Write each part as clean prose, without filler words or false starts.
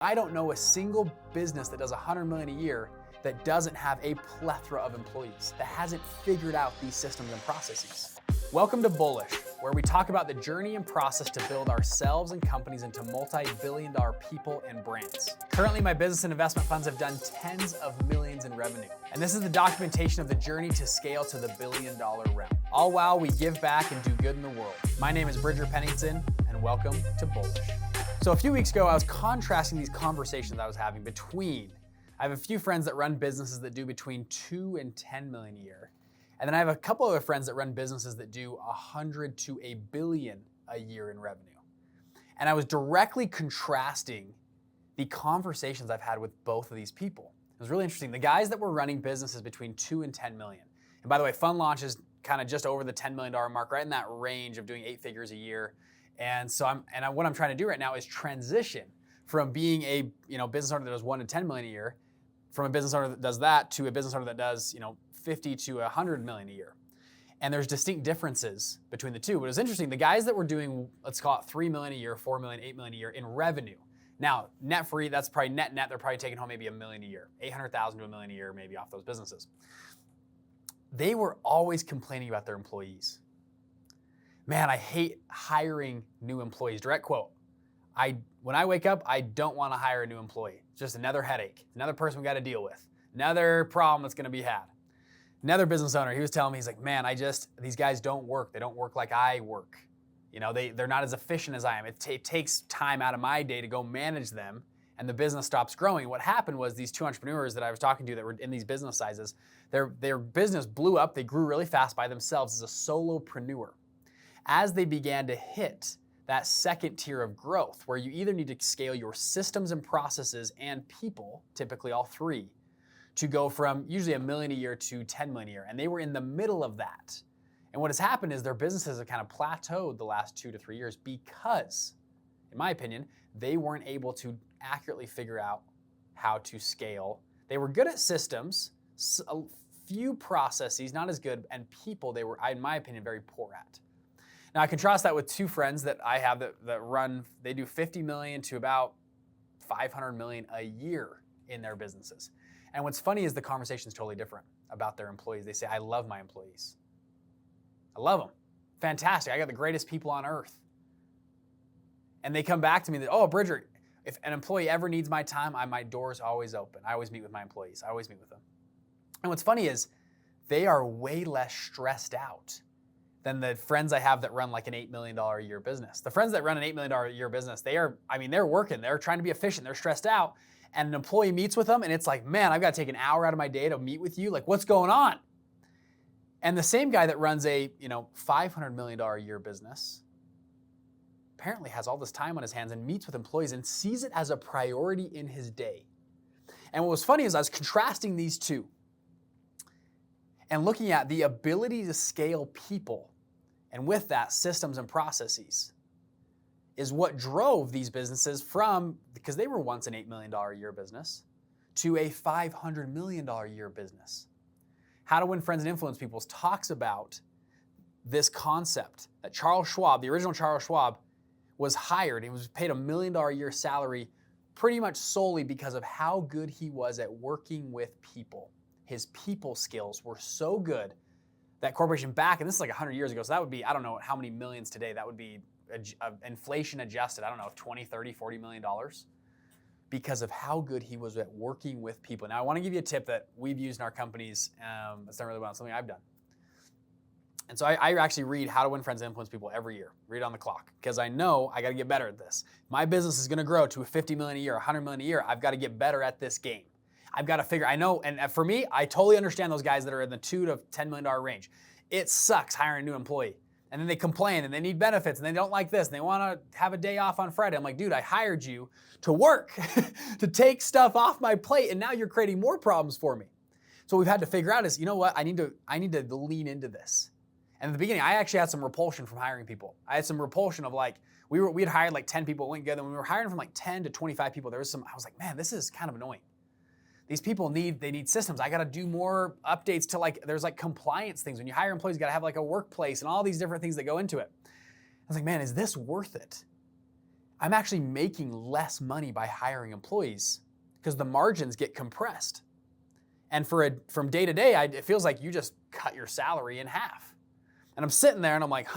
I don't know a single business that does 100 million a year that doesn't have a plethora of employees, that hasn't figured out these systems and processes. Welcome to Bullish, where we talk about the journey and process to build ourselves and companies into multi-billion-dollar people and brands. Currently, my business and investment funds have done tens of millions in revenue. And this is the documentation of the journey to scale to the billion-dollar realm. All while we give back and do good in the world. My name is Bridger Pennington, and welcome to Bullish. So a few weeks ago, I was contrasting these conversations I was having between, I have a few friends that run businesses that do between 2 and 10 million a year. And then I have a couple other friends that run businesses that do 100 to a billion a year in revenue. And I was directly contrasting the conversations I've had with both of these people. It was really interesting. The guys that were running businesses between 2 and 10 million. And by the way, Fund Launch is kind of just over the $10 million mark, right in that range of doing 8 figures a year. And so what I'm trying to do right now is transition from being a business owner that does 1 to 10 million a year, from a business owner that does that to a business owner that does 50 to 100 million a year. And there's distinct differences between the two. But it was interesting, the guys that were doing, let's call it 3 million a year, 4 million, 8 million a year in revenue. Now, net free, that's probably net, they're probably taking home maybe $1 million a year, 800,000 to $1 million a year maybe off those businesses. They were always complaining about their employees. Man, I hate hiring new employees. Direct quote. When I wake up, I don't want to hire a new employee. It's just another headache, another person we got to deal with, another problem that's going to be had. Another business owner, he was telling me, he's like, man, these guys don't work. They don't work like I work. They're not as efficient as I am. It takes time out of my day to go manage them, and the business stops growing. What happened was these two entrepreneurs that I was talking to that were in these business sizes, their business blew up. They grew really fast by themselves as a solopreneur. As they began to hit that second tier of growth, where you either need to scale your systems and processes and people, typically all three, to go from usually $1 million a year to 10 million a year. And they were in the middle of that. And what has happened is their businesses have kind of plateaued the last 2 to 3 years because, in my opinion, they weren't able to accurately figure out how to scale. They were good at systems, a few processes, not as good, and people they were, in my opinion, very poor at. Now I contrast that with two friends that I have that run, they do 50 million to about 500 million a year in their businesses. And what's funny is the conversation is totally different about their employees. They say, I love my employees. I love them. Fantastic. I got the greatest people on earth. And they come back to me that, oh, Bridger, if an employee ever needs my time, my door's always open. I always meet with my employees. I always meet with them. And what's funny is they are way less stressed out than the friends I have that run like an $8 million a year business. The friends that run an $8 million a year business, they're working, they're trying to be efficient, they're stressed out, and an employee meets with them and it's like, man, I've got to take an hour out of my day to meet with you, like what's going on? And the same guy that runs a $500 million a year business apparently has all this time on his hands and meets with employees and sees it as a priority in his day. And what was funny is I was contrasting these two and looking at the ability to scale people, and with that, systems and processes, is what drove these businesses from, because they were once an $8 million a year business, to a $500 million a year business. How to Win Friends and Influence People talks about this concept that Charles Schwab, the original Charles Schwab, was hired. He was paid $1 million a year salary pretty much solely because of how good he was at working with people. His people skills were so good that corporation back, and this is like 100 years ago, so that would be, I don't know how many millions today, that would be inflation adjusted, I don't know, 20, 30, $40 million, because of how good he was at working with people. Now, I want to give you a tip that we've used in our companies that's done really well, something I've done. And so I actually read How to Win Friends and Influence People every year, read on the clock, because I know I got to get better at this. My business is going to grow to 50 million a year, 100 million a year. I've got to get better at this game. I've got to figure, I know, and for me, I totally understand those guys that are in the $2 to $10 million range. It sucks hiring a new employee. And then they complain and they need benefits and they don't like this and they want to have a day off on Friday. I'm like, dude, I hired you to work, to take stuff off my plate, and now you're creating more problems for me. So what we've had to figure out is, you know what, I need to lean into this. And at the beginning, I actually had some repulsion from hiring people. I had some repulsion of like, we had hired like 10 people, it went good. And when we were hiring from like 10 to 25 people, I was like, man, this is kind of annoying. These people need systems. I got to do more updates to there's compliance things. When you hire employees, you got to have a workplace and all these different things that go into it. I was like, man, is this worth it? I'm actually making less money by hiring employees because the margins get compressed. And from day to day, it feels like you just cut your salary in half. And I'm sitting there and I'm like,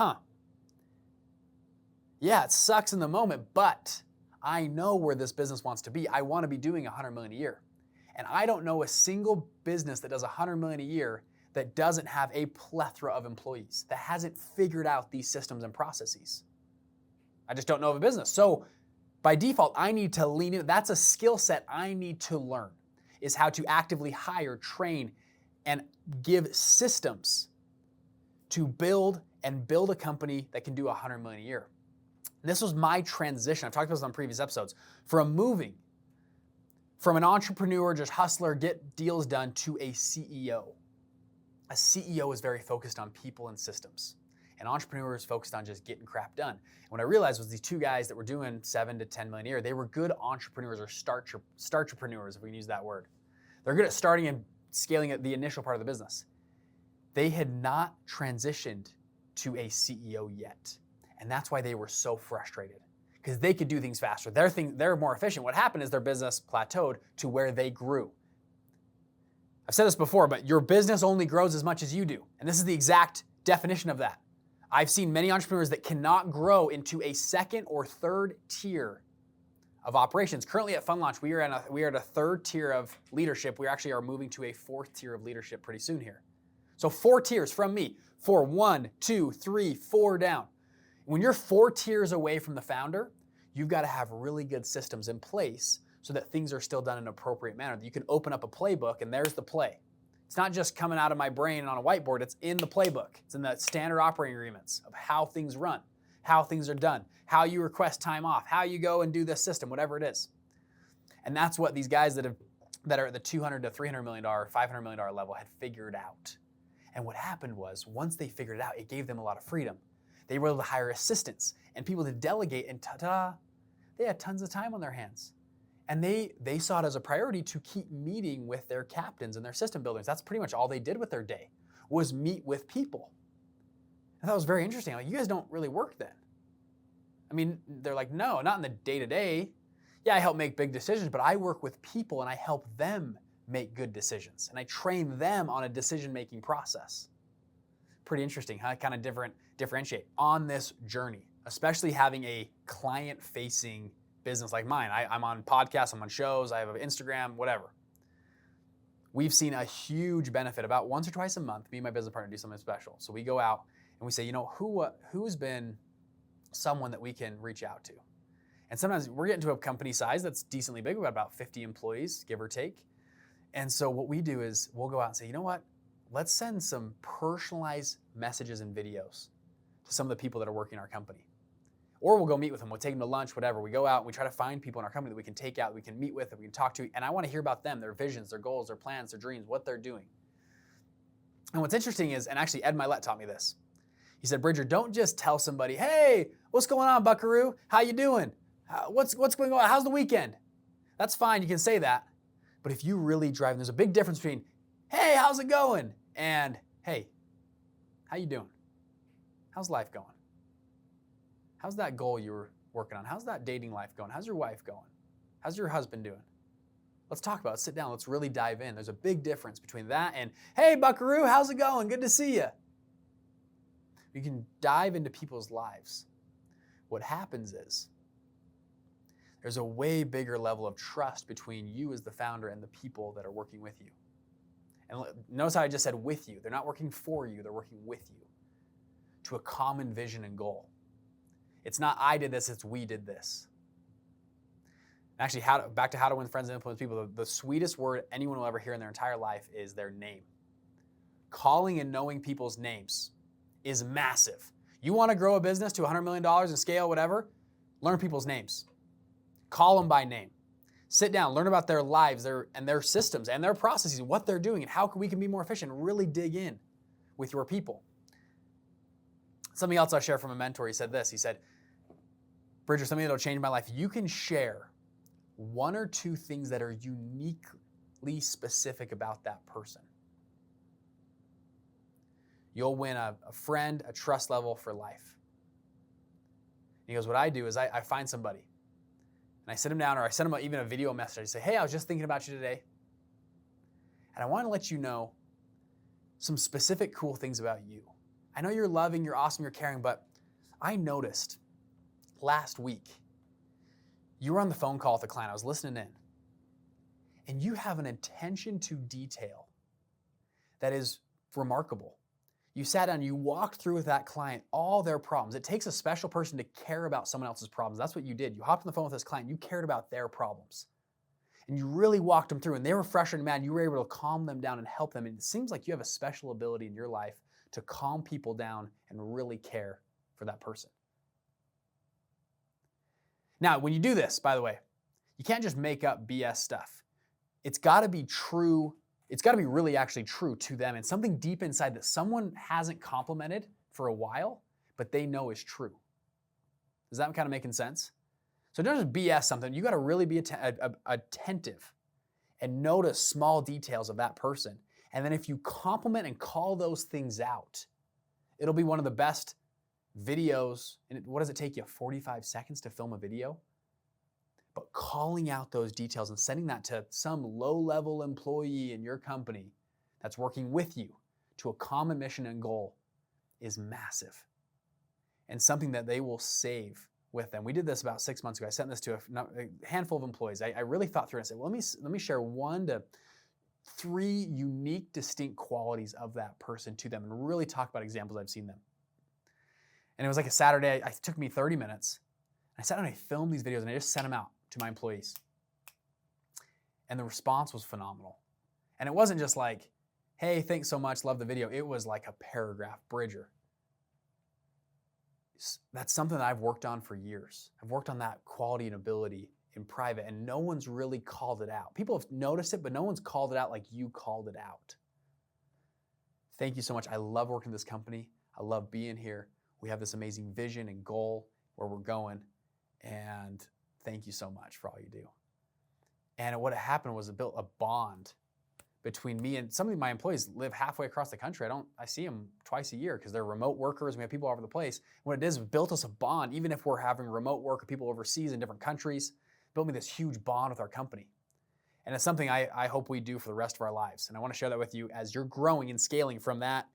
yeah, it sucks in the moment, but I know where this business wants to be. I want to be doing 100 million a year. And I don't know a single business that does 100 million a year that doesn't have a plethora of employees, that hasn't figured out these systems and processes. I just don't know of a business. So by default, I need to lean in. That's a skill set I need to learn, is how to actively hire, train, and give systems to build a company that can do 100 million a year. This was my transition. I've talked about this on previous episodes. From moving from an entrepreneur, just hustler, get deals done, to a CEO. A CEO is very focused on people and systems. An entrepreneur is focused on just getting crap done. And what I realized was these two guys that were doing 7 to 10 million a year, they were good entrepreneurs, or startrepreneurs, if we can use that word. They're good at starting and scaling at the initial part of the business. They had not transitioned to a CEO yet. And that's why they were so frustrated, because they could do things faster. They're more efficient. What happened is their business plateaued to where they grew. I've said this before, but your business only grows as much as you do. And this is the exact definition of that. I've seen many entrepreneurs that cannot grow into a second or third tier of operations. Currently at Fund Launch, we are at a third tier of leadership. We actually are moving to a fourth tier of leadership pretty soon here. So 4 tiers from me. 4, 1, 2, 3, 4 down. When you're 4 tiers away from the founder, you've got to have really good systems in place so that things are still done in an appropriate manner. You can open up a playbook and there's the play. It's not just coming out of my brain on a whiteboard, it's in the playbook. It's in the standard operating agreements of how things run, how things are done, how you request time off, how you go and do this system, whatever it is. And that's what these guys that are at the $200 to $300 million, $500 million level had figured out. And what happened was, once they figured it out, it gave them a lot of freedom. They were able to hire assistants and people to delegate, and ta-da, they had tons of time on their hands. And they saw it as a priority to keep meeting with their captains and their system builders. That's pretty much all they did with their day, was meet with people. And that was very interesting. Like, you guys don't really work then. I mean, they're like, no, not in the day-to-day. Yeah, I help make big decisions, but I work with people and I help them make good decisions. And I train them on a decision-making process. Pretty interesting, huh? Kind of differentiate on this journey, especially having a client-facing business like mine. I'm on podcasts, I'm on shows, I have an Instagram, whatever. We've seen a huge benefit. About once or twice a month, me and my business partner do something special. So we go out and we say, who's been someone that we can reach out to? And sometimes we're getting to a company size that's decently big. We've got about 50 employees, give or take. And so what we do is we'll go out and say, you know what? Let's send some personalized messages and videos to some of the people that are working in our company. Or we'll go meet with them. We'll take them to lunch, whatever. We go out and we try to find people in our company that we can take out, that we can meet with, that we can talk to. And I want to hear about them, their visions, their goals, their plans, their dreams, what they're doing. And what's interesting is, and actually Ed Milet taught me this. He said, Bridger, don't just tell somebody, hey, what's going on, buckaroo? How you doing? What's going on? How's the weekend? That's fine, you can say that. But if you really drive, there's a big difference between, hey, how's it going? And, hey, how you doing? How's life going? How's that goal you were working on? How's that dating life going? How's your wife going? How's your husband doing? Let's talk about it. Sit down. Let's really dive in. There's a big difference between that and, hey, buckaroo, how's it going? Good to see you. You can dive into people's lives. What happens is there's a way bigger level of trust between you as the founder and the people that are working with you. And notice how I just said with you. They're not working for you. They're working with you to a common vision and goal. It's not I did this, it's we did this. Actually, back to how to win friends and influence people, the sweetest word anyone will ever hear in their entire life is their name. Calling and knowing people's names is massive. You want to grow a business to $100 million and scale, whatever, learn people's names. Call them by name. Sit down, learn about their lives, their systems, and their processes, what they're doing, and how we can be more efficient. Really dig in with your people. Something else I'll share from a mentor, he said this. He said, Bridger, something that'll change my life. You can share 1 or 2 things that are uniquely specific about that person. You'll win a friend, a trust level for life. He goes, what I do is I find somebody And I sit them down, or I send them even a video message. I say, hey, I was just thinking about you today. And I want to let you know some specific cool things about you. I know you're loving, you're awesome, you're caring, but I noticed last week you were on the phone call with a client. I was listening in. And you have an attention to detail that is remarkable. You sat down, you walked through with that client all their problems. It takes a special person to care about someone else's problems. That's what you did. You hopped on the phone with this client, you cared about their problems. And you really walked them through, and they were frustrated and mad. You were able to calm them down and help them. And it seems like you have a special ability in your life to calm people down and really care for that person. Now, when you do this, by the way, you can't just make up BS stuff. It's got to be true. It's got to be really actually true to them, and something deep inside that someone hasn't complimented for a while, but they know is true. Is that kind of making sense? So don't just BS something. You got to really be attentive and notice small details of that person. And then if you compliment and call those things out, it'll be one of the best videos. And what does it take you, 45 seconds to film a video? But calling out those details and sending that to some low-level employee in your company that's working with you to a common mission and goal is massive, and something that they will save with them. We did this about 6 months ago. I sent this to a handful of employees. I really thought through it and said, well, let me share 1 to 3 unique, distinct qualities of that person to them and really talk about examples I've seen them. And it was like a Saturday. It took me 30 minutes. I sat down and I filmed these videos and I just sent them out to my employees. And the response was phenomenal. And it wasn't just like, hey, thanks so much, love the video. It was like a paragraph bridger. That's something that I've worked on for years. I've worked on that quality and ability in private, and no one's really called it out. People have noticed it, but no one's called it out like you called it out. Thank you so much. I love working in this company. I love being here. We have this amazing vision and goal where we're going, and thank you so much for all you do. And what happened was it built a bond between me and some of my employees live halfway across the country. I see them twice a year because they're remote workers. We have people all over the place. What it is, it built us a bond, even if we're having remote work or people overseas in different countries, built me this huge bond with our company. And it's something I hope we do for the rest of our lives. And I want to share that with you as you're growing and scaling from that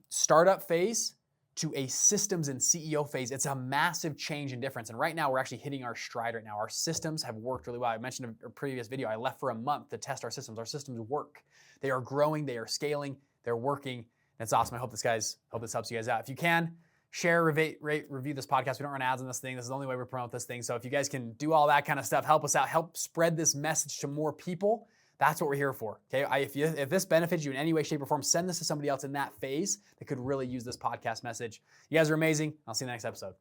startup phase to a systems and CEO phase. It's a massive change and difference. And right now we're actually hitting our stride right now. Our systems have worked really well. I mentioned in a previous video, I left for a month to test our systems. Our systems work. They are growing, they are scaling, they're working. And it's awesome. I hope this helps you guys out. If you can, share, rate, review this podcast. We don't run ads on this thing. This is the only way we promote this thing. So if you guys can do all that kind of stuff, help us out, help spread this message to more people. That's what we're here for, okay? If this benefits you in any way, shape, or form, send this to somebody else in that phase that could really use this podcast message. You guys are amazing. I'll see you in the next episode.